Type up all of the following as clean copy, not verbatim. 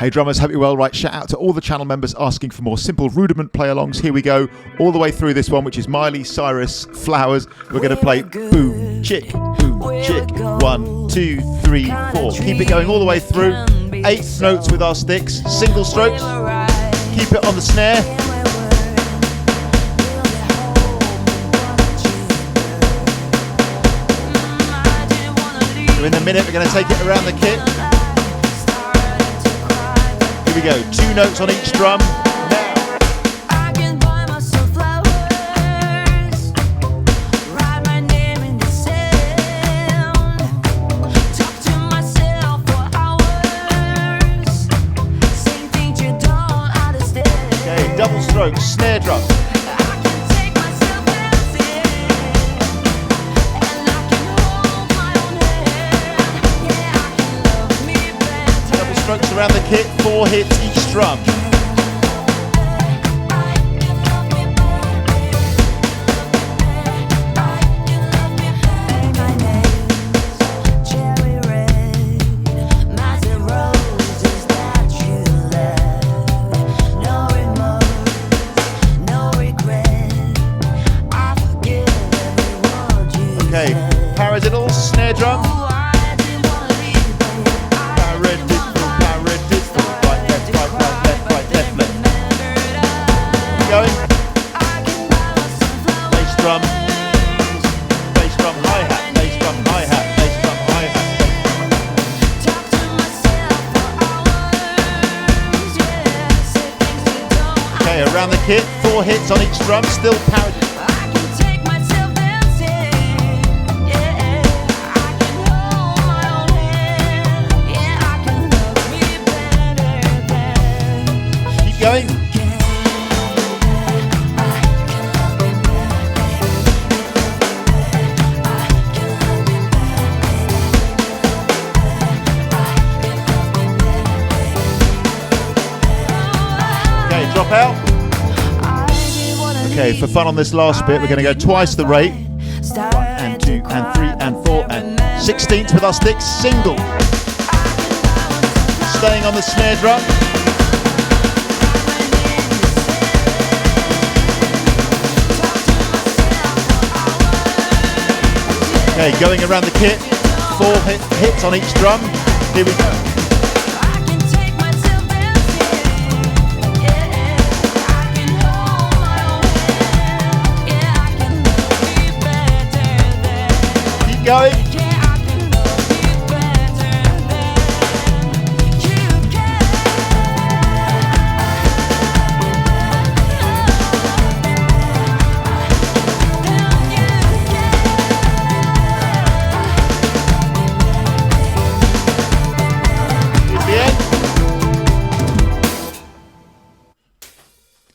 Hey drummers, hope you're well. Right, shout out to all the channel members asking for more simple Rudiment play-alongs. Here we go, all the way through this one, which is Miley, Cyrus, Flowers. We're going to play boom, chick, 1, 2, 3, 4. Keep it going all the way through. 8 notes with our sticks, single strokes. Keep it on the snare. So in a minute, we're going to take it around the kit. Here we go, 2 notes on each drum. Now. Okay, double strokes, snare drum. Strokes around the kit, 4 hits each drum. Okay, Paradiddle, snare drum. Going. Bass drum, hi-hat, bass drum, hi-hat, bass drum, hi-hat. Okay, around the kit, 4 hits on each drum, still Paradiddle. Keep going. Drop out. Okay, for fun on this last bit, we're going to go twice the rate. 1 and 2 and 3 and 4 and 16th with our sticks, single. Staying on the snare drum. Okay, going around the kit, 4 hits on each drum. Here we go. Going.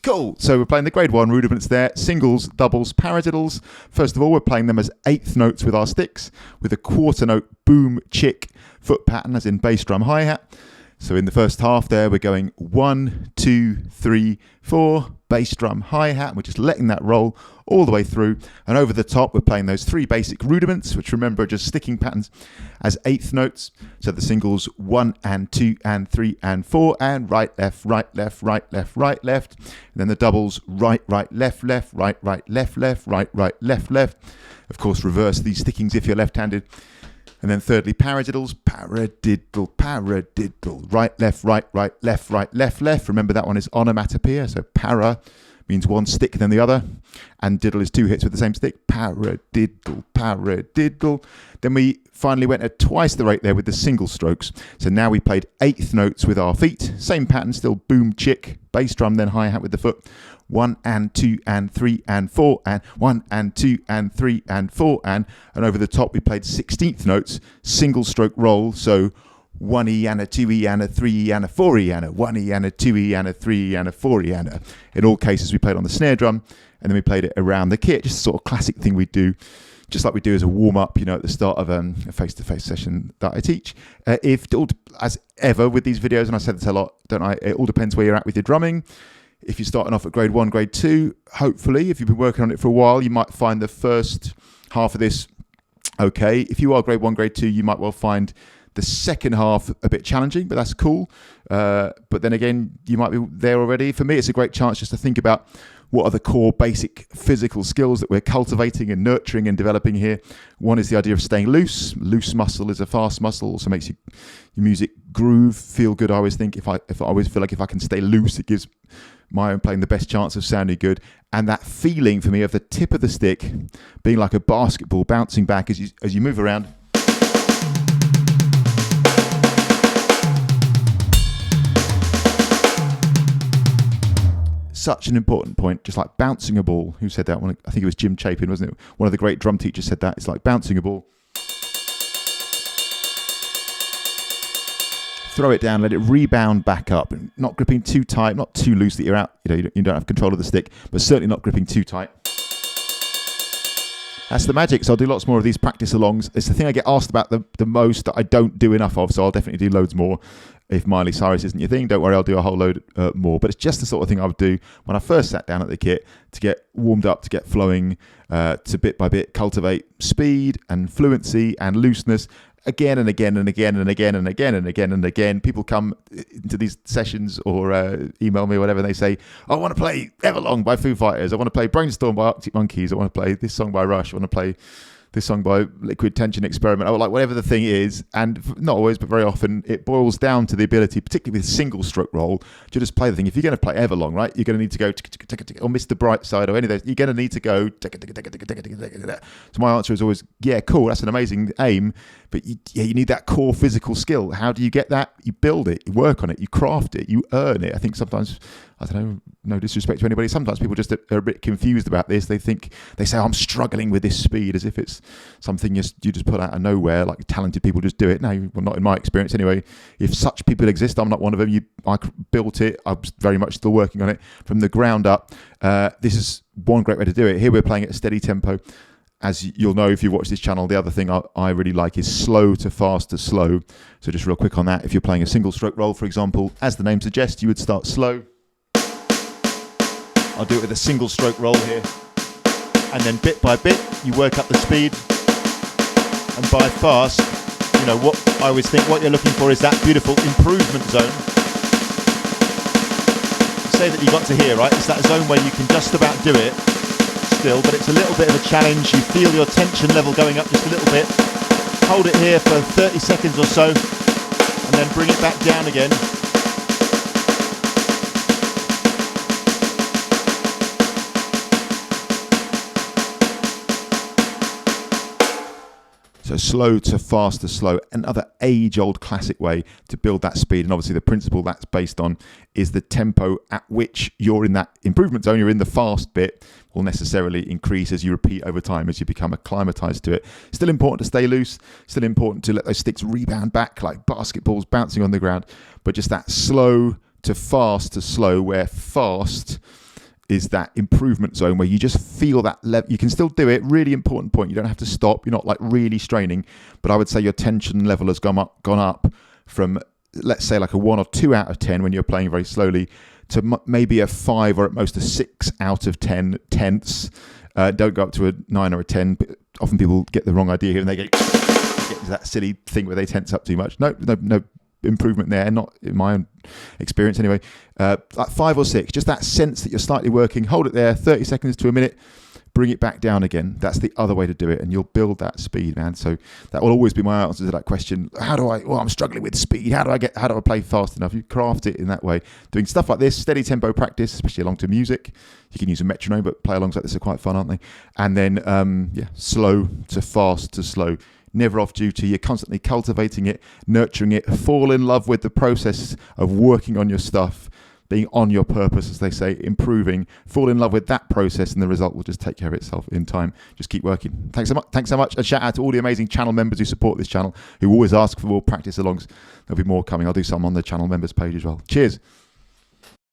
Cool, so we're playing the grade 1 rudiments there, singles, doubles, paradiddles. First of all, we're playing them as 8th notes with our sticks, with a quarter note boom, chick, foot pattern as in bass drum, hi-hat. So in the first half there, we're going 1, 2, 3, 4, bass drum, hi-hat. We're just letting that roll all the way through. And over the top, we're playing those 3 basic rudiments, which remember are just sticking patterns as 8th notes. So the singles 1 and 2 and 3 and 4, and right, left, right, left, right, left, right, left. And then the doubles right, right, left, left, right, right, left, left, right, right, left, left. Of course, reverse these stickings if you're left-handed. And then thirdly, paradiddles, paradiddle, paradiddle, right, left, left, right, left, left. Remember that one is onomatopoeia, so para means one stick then the other, and diddle is 2 hits with the same stick, paradiddle, paradiddle. Then we finally went at twice the rate there with the single strokes. So now we played 8th notes with our feet, same pattern, still boom, chick, bass drum, then hi-hat with the foot. 1 and 2 and 3 and 4 and 1 and 2 and 3 and 4 and over the top we played 16th notes, single stroke roll, so 1E and a 2E and a 3E and a 4E and a 1E and a 2E and a 3E and a 4E and a. In all cases we played on the snare drum and then we played it around the kit, just a sort of classic thing we do, just like we do as a warm-up, you know, at the start of a face-to-face session that I teach. As ever with these videos, and I said this a lot, don't I, it all depends where you're at with your drumming. If you're starting off at grade 1, grade 2, hopefully, if you've been working on it for a while, you might find the first half of this okay. If you are grade 1, grade 2, you might well find The second half a bit challenging, but that's cool. But then again, you might be there already. For me, it's a great chance just to think about what are the core basic physical skills that we're cultivating and nurturing and developing here. One is the idea of staying loose. Loose muscle is a fast muscle, also makes your music groove, feel good. I always think if I always feel like if I can stay loose, it gives my own playing the best chance of sounding good. And that feeling for me of the tip of the stick being like a basketball bouncing back as you move around. Such an important point, just like bouncing a ball. Who said that? I think it was Jim Chapin, wasn't it? One of the great drum teachers said that. It's like bouncing a ball. Throw it down, let it rebound back up. Not gripping too tight, not too loose that you're out. You don't have control of the stick, but certainly not gripping too tight. That's the magic. So I'll do lots more of these practice alongs. It's the thing I get asked about the most that I don't do enough of. So I'll definitely do loads more. If Miley Cyrus isn't your thing, don't worry, I'll do a whole load more. But it's just the sort of thing I would do when I first sat down at the kit to get warmed up, to get flowing, to bit by bit cultivate speed and fluency and looseness. Again and again and again and again and again and again and again. People come into these sessions or email me or whatever, and they say, I want to play Everlong by Foo Fighters. I want to play Brainstorm by Arctic Monkeys. I want to play this song by Rush. I want to play this song by Liquid Tension Experiment, or like whatever the thing is. And not always, but very often, it boils down to the ability, particularly with single stroke roll, to just play the thing. If you're going to play Everlong, right, you're going to need to go, or Mr. Brightside, or any of those, you're going to need to go. So my answer is always, yeah, cool, that's an amazing aim, but you need that core physical skill. How do you get that? You build it, you work on it, you craft it, you earn it. I think sometimes, I don't know, no disrespect to anybody, sometimes people just are a bit confused about this. They say, oh, I'm struggling with this speed, as if it's something you just put out of nowhere, like talented people just do it. No, well, not in my experience anyway. If such people exist, I'm not one of them. I built it. I'm very much still working on it from the ground up. This is one great way to do it. Here we're playing at a steady tempo. As you'll know if you watch this channel, the other thing I really like is slow to fast to slow. So just real quick on that, if you're playing a single stroke roll, for example, as the name suggests, you would start slow. I'll do it with a single stroke roll here. And then bit by bit, you work up the speed. And by fast, what I always think what you're looking for is that beautiful improvement zone. Say that you got to here, right? It's that zone where you can just about do it still, but it's a little bit of a challenge. You feel your tension level going up just a little bit. Hold it here for 30 seconds or so, and then bring it back down again. So slow to fast to slow, another age-old classic way to build that speed. And obviously the principle that's based on is the tempo at which you're in that improvement zone, you're in the fast bit, will necessarily increase as you repeat over time, as you become acclimatized to it. Still important to stay loose, still important to let those sticks rebound back like basketballs bouncing on the ground, but just that slow to slow, where fast is that improvement zone where you just feel that level. You can still do it. Really important point. You don't have to stop. You're not like really straining, but I would say your tension level has gone up from, let's say, like a 1 or 2 out of 10 when you're playing very slowly to maybe a 5 or at most a 6 out of 10 tenths. Don't go up to a 9 or a 10. Often people get the wrong idea here and they get to that silly thing where they tense up too much. No improvement there, not in my own experience anyway. Like 5 or 6, just that sense that you're slightly working. Hold it there 30 seconds to a minute, bring it back down again. That's the other way to do it, and you'll build that speed, man. So that will always be my answer to that question. I'm struggling with speed. How do I play fast enough? You craft it in that way, doing stuff like this, steady tempo practice, especially along to music. You can use a metronome, but play alongs like this are quite fun, aren't they? And then slow to fast to slow. Never off duty. You're constantly cultivating it, nurturing it. Fall in love with the process of working on your stuff, being on your purpose, as they say, improving. Fall in love with that process, and the result will just take care of itself in time. Just keep working. Thanks so much. A shout out to all the amazing channel members who support this channel, who always ask for more practice alongs. There'll be more coming. I'll do some on the channel members page as well. Cheers.